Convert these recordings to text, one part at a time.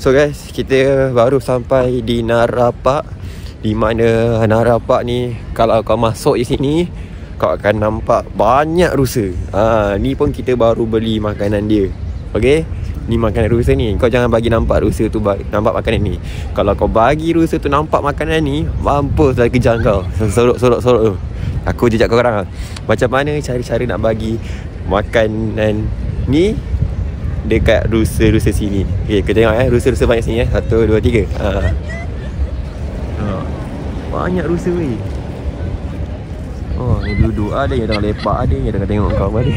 So guys, kita baru sampai di Nara Park. Di mana Nara Park ni, kalau kau masuk di sini, kau akan nampak banyak rusa. Ni pun kita baru beli makanan dia. Okay, ni makanan rusa ni. Kau jangan bagi nampak rusa tu nampak makanan ni. Kalau kau bagi rusa tu nampak makanan ni, mampus lah kejar kau. Sorok tu. Aku jejak korang macam mana cara-cara nak bagi makanan ni dekat rusa-rusa sini. Okay, kita tengok rusa-rusa banyak sini 1, 2, 3. Banyak rusa weh. Ni duduk ada yang tengah lepak, ada yang tengah tengok kau ada.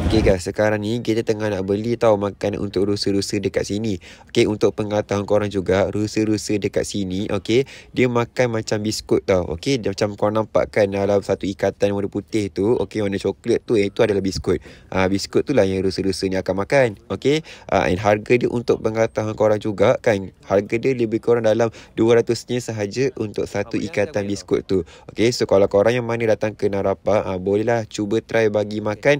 Okay guys, sekarang ni kita tengah nak beli tahu makanan untuk rusa-rusa dekat sini. Okay, untuk pengetahuan korang juga, rusa-rusa dekat sini, okay, dia makan macam biskut tau. Okay, dia macam korang nampak kan dalam satu ikatan warna putih tu, okay, warna coklat tu, itu adalah biskut. Biskut tu lah yang rusa-rusa ni akan makan. Okay, and harga dia untuk pengetahuan korang juga kan, harga dia lebih kurang dalam 200 sahaja untuk satu ikatan biskut tu. Okay, so kalau korang yang mana datang ke Nara Park, bolehlah cuba try bagi makan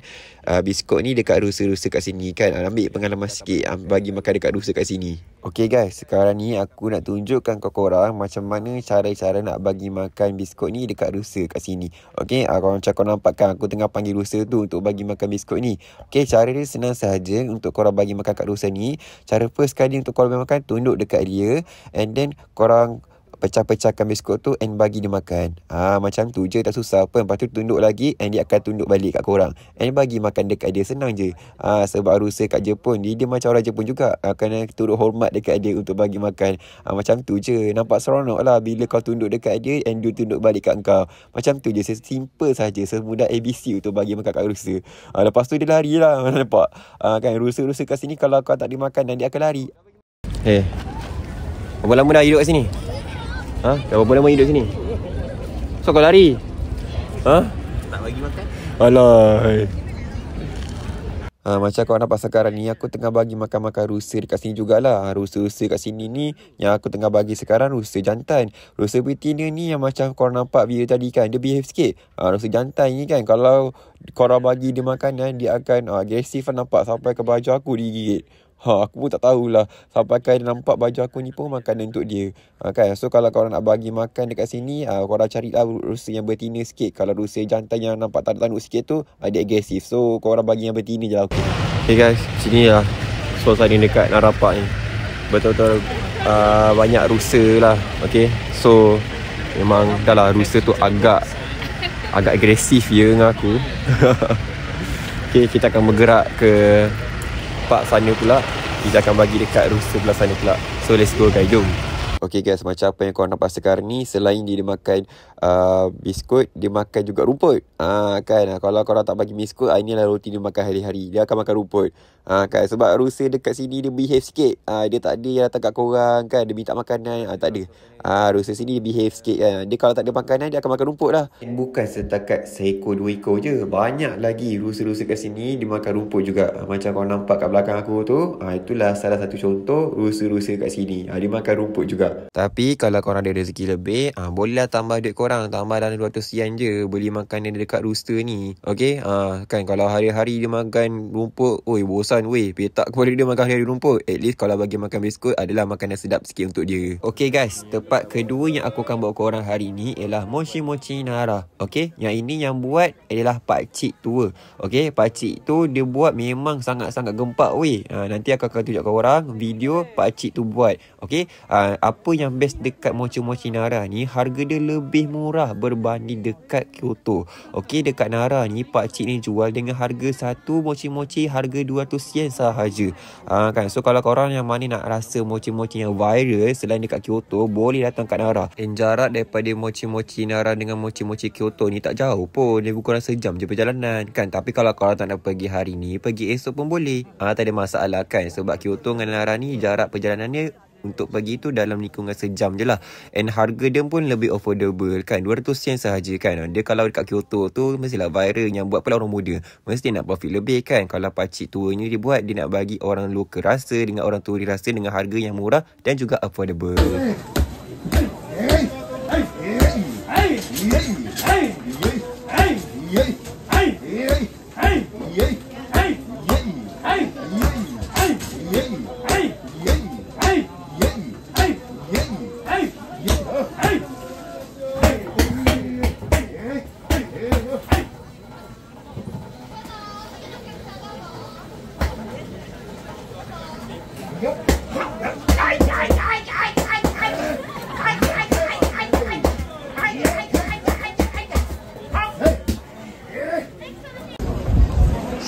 biskut ni dekat rusa-rusa kat sini kan. Ambil pengalaman sikit bagi makan dekat rusa kat sini. Okay guys, sekarang ni aku nak tunjukkan ke korang macam mana cara-cara nak bagi makan biskut ni dekat rusa kat sini. Okay, korang macam korang nampak kan, aku tengah panggil rusa tu untuk bagi makan biskut ni. Okay, cara dia senang sahaja untuk korang bagi makan kat rusa ni. Cara first kali untuk korang bagi makan, tunduk dekat dia, and then korang pecah-pecahkan biskut tu and bagi dia makan. Macam tu je, tak susah pun. Lepas tu tunduk lagi and dia akan tunduk balik kat korang and bagi makan dekat dia. Senang je. Sebab rusa kat Jepun dia macam orang Jepun juga, kena turut hormat dekat dia untuk bagi makan. Macam tu je. Nampak seronok lah bila kau tunduk dekat dia and dia tunduk balik kat kau. Macam tu je. Simple saja, semudah ABC untuk bagi makan kat rusa. Lepas tu dia lari lah. Nampak kan, rusa-rusa kat sini kalau kau tak dimakan dan dia akan lari. Berapa lama dah hidup kat sini? Dah berapa lama hidup sini? So kau lari? Tak bagi makan? Alah. Macam kau nampak sekarang ni, aku tengah bagi makan-makan rusa dekat sini jugalah. Rusa-rusa kat sini ni yang aku tengah bagi sekarang rusa jantan. Rusa betina ni yang macam korang nampak video tadi kan, dia behave sikit. Rusa jantan ni kan, kalau korang bagi dia makanan, dia akan agresif lah, nampak sampai ke baju aku digigit. Aku pun tak tahulah, sampai kan nampak baju aku ni pun makanan untuk dia. Kan, so kalau korang nak bagi makan dekat sini, korang carilah rusa yang betina sikit. Kalau rusa jantan yang nampak tanduk-tanduk sikit tu, dia agresif. So korang bagi yang betina je lah. Okay guys, sini lah suasana dekat Nara Park ni. Betul-betul banyak rusa lah. Okay, so memang dah lah, rusa tu agak agresif je dengan aku. Okay, kita akan bergerak ke park sana pula. Kita akan bagi dekat rusa belah sana pula. So let's go guys, jom. Okay guys, macam apa yang korang nampak sekarang ni, selain dia makan biskut, dia makan juga rumput. Kan, kalau korang tak bagi biskut, inilah roti dia makan hari-hari. Dia akan makan rumput. Kan, sebab rusa dekat sini dia behave sikit. Dia tak ada yang datang kat korang kan, dia minta makanan, tak ada. Rusa sini dia behave sikit kan. Dia kalau tak ada makanan, dia akan makan rumput lah. Bukan setakat seekor 2 ekor je, banyak lagi rusa-rusa kat sini dia makan rumput juga. Macam korang nampak kat belakang aku tu, itulah salah satu contoh rusa-rusa kat sini. Dia makan rumput juga. Tapi kalau korang ada rezeki lebih, bolehlah tambah duit korang, tambah dalam 200 yen je beli makanan dekat rusa ni. Okay, kan kalau hari-hari dia makan rumput, bosan weh, petak kepada dia makan hari rumput. At least kalau bagi makan biskut adalah makanan sedap sikit untuk dia. Okay guys, tempat kedua yang aku akan bawa korang hari ni ialah Mochi Mochi Nara. Okay, yang ini yang buat adalah pakcik tua. Okay, pakcik tu dia buat memang sangat-sangat gempak weh. Nanti aku akan tunjuk korang video pakcik tu buat. Okay, apa yang best dekat Mochi Mochi Nara ni, harga dia lebih murah berbanding dekat Kyoto. Okey, dekat Nara ni pakcik ni jual dengan harga satu mochi-mochi harga 200 yen sahaja. Kan, so kalau korang yang mana nak rasa mochi-mochi yang viral selain dekat Kyoto, boleh datang kat Nara. Dan jarak daripada mochi-mochi Nara dengan mochi-mochi Kyoto ni tak jauh pun, lebih kurang sejam je perjalanan kan. Tapi kalau korang tak nak pergi hari ni, pergi esok pun boleh. Tak ada masalah kan, sebab Kyoto dengan Nara ni jarak perjalanannya untuk pergi tu dalam lingkungan sejam je lah. And harga dia pun lebih affordable kan, 200 yen sahaja kan. Dia kalau dekat Kyoto tu mestilah viral, yang buat pula orang muda, mesti nak profit lebih kan. Kalau pakcik tua ni dia buat, dia nak bagi orang lokal rasa dengan orang turi rasa dengan harga yang murah dan juga affordable.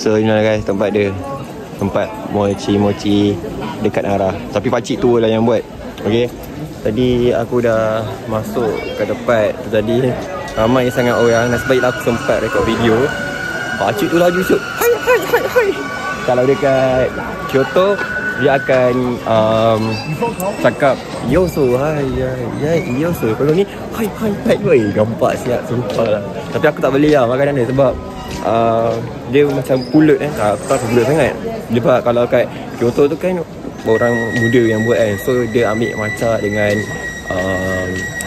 So inilah guys tempat dia. Tempat mochi dekat Nara. Tapi pakcik tu lah yang buat. Okay. Tadi aku dah masuk ke tempat. Tadi ramai sangat orang. Nasib baiklah aku sempat rekod video. Pakcik tu laju cuk. Hai. Kalau dekat Kyoto dia akan cakap yoso, hai yoso. Kalau ni hai gampak siap sumpah lah. Tapi aku tak boleh lah makanan dia sebab dia macam pulut kan. Aku tak pulut sangat. Sebab kalau kat Kyoto tu kan orang muda yang buat kan. So dia ambil matcha dengan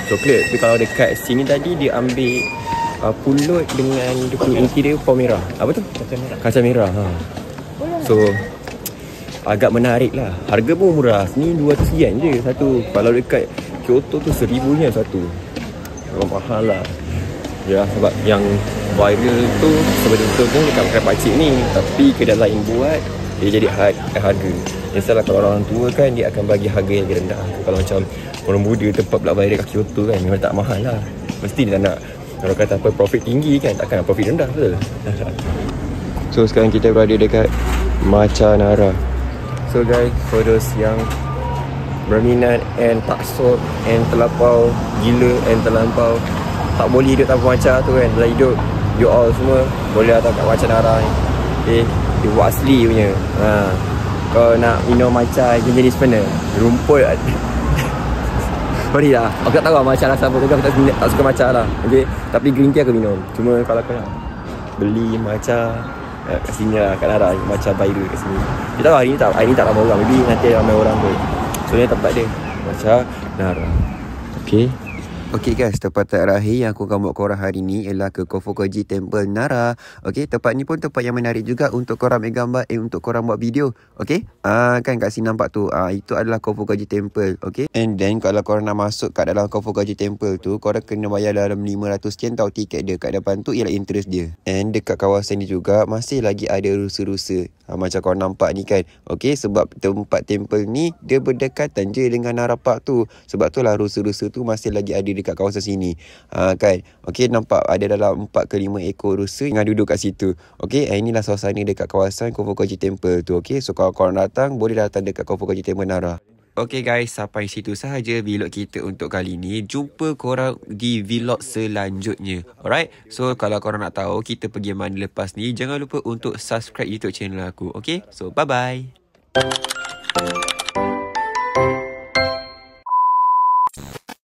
coklat. Tapi kalau dekat sini tadi dia ambil pulut dengan dia punya inti dia pau merah. Apa tu? Kacang merah. So agak menarik lah. Harga pun murah. Sini 200 yen je satu. Kalau dekat Kyoto tu 1000 yen satu. Mahal lah. Ya sebab yang viral tu sebetul-betul pun dekat kedai pakcik ni. Tapi kedai lain buat dia jadi harga. Biasalah kalau orang tua kan dia akan bagi harga yang lebih rendah. Kalau macam orang muda tempat pula viral kat Kyoto kan memang tak mahal lah. Mesti dia tak nak. Kalau kata apa profit tinggi kan takkan nak profit rendah betul. So sekarang kita berada dekat Matcha Nara. So guys, for those yang berminat and tak sok and terlampau gila and terlampau tak boleh hidup tanpa matcha tu kan dalam hidup, you all semua boleh datang kat Matcha Nara ni. Dia buat asli punya. Kau nak minum matcha jenis mana? Rumput. Sorry lah, aku tak tahu lah matcha rasa apa. Tapi aku tak suka matcha lah. Okay? Tapi green tea aku minum. Cuma kalau kau nak beli matcha kat sini lah, kat Nara, matcha viral kat sini. Kita tahu hari ni tak ramai orang. Maybe nanti ramai orang tu. So ni tempat dia, Matcha Nara. Okay guys, tempat terakhir yang aku akan buat korang hari ni ialah ke Kofukaji Temple Nara. Okay, tempat ni pun tempat yang menarik juga untuk korang ambil gambar untuk korang buat video. Okay, kan kat sini nampak tu, itu adalah Kofukaji Temple. Okay, and then kalau korang nak masuk kat dalam Kofukaji Temple tu, korang kena bayar dalam 500 yen tau tiket dia. Kat depan tu ialah interest dia. And dekat kawasan ni juga masih lagi ada rusa-rusa. Macam korang nampak ni kan. Okay, sebab tempat temple ni dia berdekatan je dengan Nara Park tu. Sebab tu lah rusa-rusa tu masih lagi ada dekat kawasan sini. Kan. Okay, nampak ada dalam 4 ke 5 ekor rusa yang duduk kat situ. Okay, inilah suasana dekat kawasan Kofukaji Temple tu. Okay, so kalau korang datang, boleh datang dekat Kofukaji Temple Nara. Okay guys, sampai situ sahaja vlog kita untuk kali ni. Jumpa korang di vlog selanjutnya. Alright, so kalau korang nak tahu kita pergi mana lepas ni, jangan lupa untuk subscribe YouTube channel aku. Okay, so bye-bye.